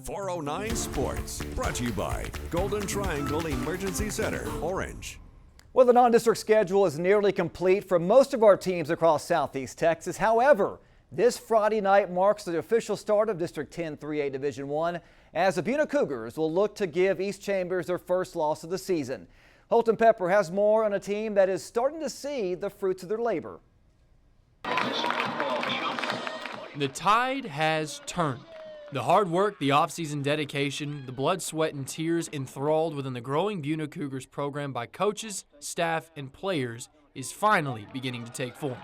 409 Sports, brought to you by Golden Triangle Emergency Center, Orange. Well, the non-district schedule is nearly complete for most of our teams across Southeast Texas. However, this Friday night marks the official start of District 10 3A Division 1 as the Buena Cougars will look to give East Chambers their first loss of the season. Holton Pepper has more on a team that is starting to see the fruits of their labor. The tide has turned. The hard work, the offseason dedication, the blood, sweat, and tears enthralled within the growing Buena Cougars program by coaches, staff, and players is finally beginning to take form.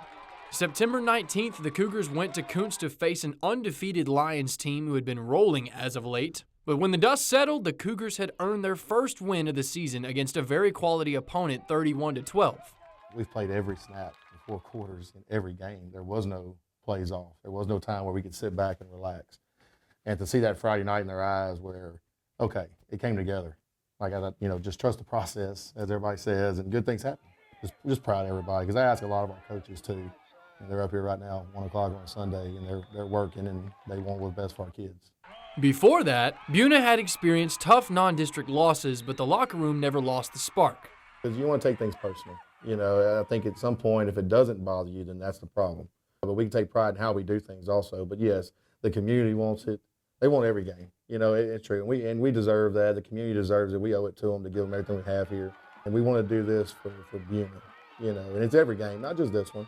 September 19th, the Cougars went to Kuntz to face an undefeated Lions team who had been rolling as of late. But when the dust settled, the Cougars had earned their first win of the season against a very quality opponent, 31-12. We've played every snap in 4 quarters in every game. There was no plays off. There was no time where we could sit back and relax. And to see that Friday night in their eyes where, okay, it came together. Like, just trust the process, as everybody says, and good things happen. Just proud of everybody, because I ask a lot of our coaches, too. And they're up here right now, 1 o'clock on a Sunday, and they're working, and they want what's best for our kids. Before that, Buena had experienced tough non-district losses, but the locker room never lost the spark. Because you want to take things personal. I think at some point, if it doesn't bother you, then that's the problem. But we can take pride in how we do things also. But, yes, the community wants it. They want every game. It's true. And we deserve that. The community deserves it. We owe it to them to give them everything we have here. And we want to do this for Buena, And it's every game, not just this one.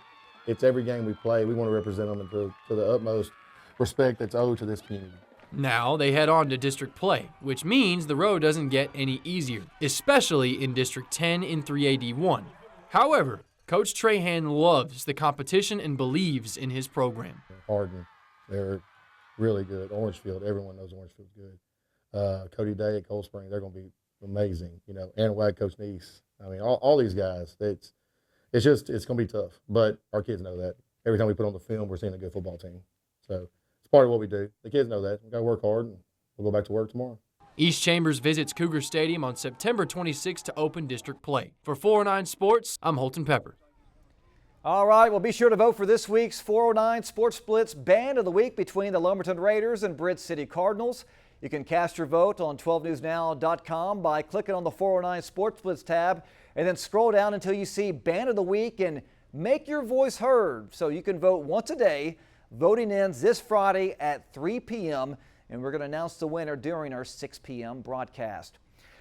It's every game we play. We want to represent them to the utmost respect that's owed to this community. Now they head on to district play, which means the road doesn't get any easier, especially in District 10 in 3AD1. However, Coach Trahan loves the competition and believes in his program. Hardin, they're really good. Orangefield, everyone knows Orangefield's good. Cody Day at Cold Spring, they're going to be amazing. Aaron Wag, Coach Neese. All these guys. It's going to be tough, but our kids know that. Every time we put on the film, we're seeing a good football team. So it's part of what we do. The kids know that. We've got to work hard, and we'll go back to work tomorrow. East Chambers visits Cougar Stadium on September 26th to open district play. For 409 Sports, I'm Holton Pepper. All right, well, be sure to vote for this week's 409 Sports Blitz Band of the Week between the Lumberton Raiders and Blitz City Cardinals. You can cast your vote on 12newsnow.com by clicking on the 409 Sports Blitz tab and then scroll down until you see Band of the Week and make your voice heard so you can vote once a day. Voting ends this Friday at 3 p.m. and we're going to announce the winner during our 6 p.m. broadcast.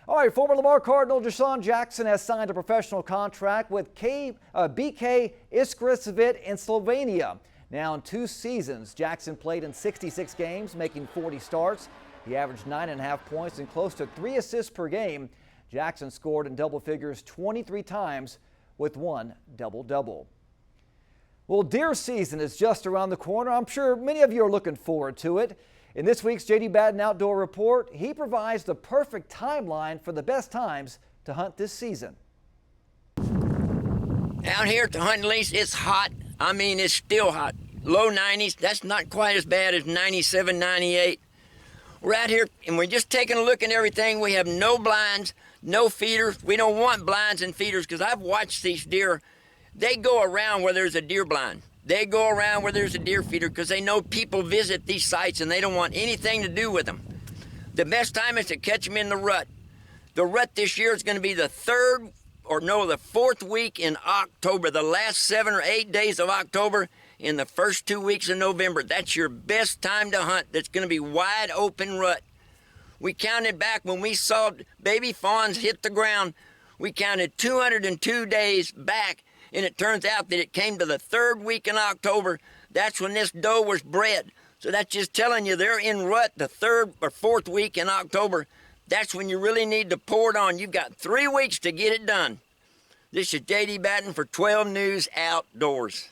All right, former Lamar Cardinal Deshaun Jackson has signed a professional contract with BK Iskrisvit in Slovenia. Now, in 2 seasons, Jackson played in 66 games, making 40 starts. He averaged 9.5 points and close to 3 assists per game. Jackson scored in double figures 23 times with 1 double-double. Well, deer season is just around the corner. I'm sure many of you are looking forward to it. In this week's J.D. Batten Outdoor Report, he provides the perfect timeline for the best times to hunt this season. Out here at the hunting lease, it's hot. It's still hot. Low 90s. That's not quite as bad as 97, 98. We're out here, and we're just taking a look at everything. We have no blinds, no feeders. We don't want blinds and feeders because I've watched these deer. They go around where there's a deer blind. They go around where there's a deer feeder because they know people visit these sites and they don't want anything to do with them. The best time is to catch them in the rut. The rut this year is going to be the 4th week in October, the last 7 or 8 days of October, in the first 2 weeks of November. That's your best time to hunt. That's going to be wide open rut. We counted back when we saw baby fawns hit the ground. We counted 202 days back. And it turns out that it came to the 3rd week in October. That's when this doe was bred. So that's just telling you they're in rut the 3rd or 4th week in October. That's when you really need to pour it on. You've got 3 weeks to get it done. This is J.D. Batten for 12 News Outdoors.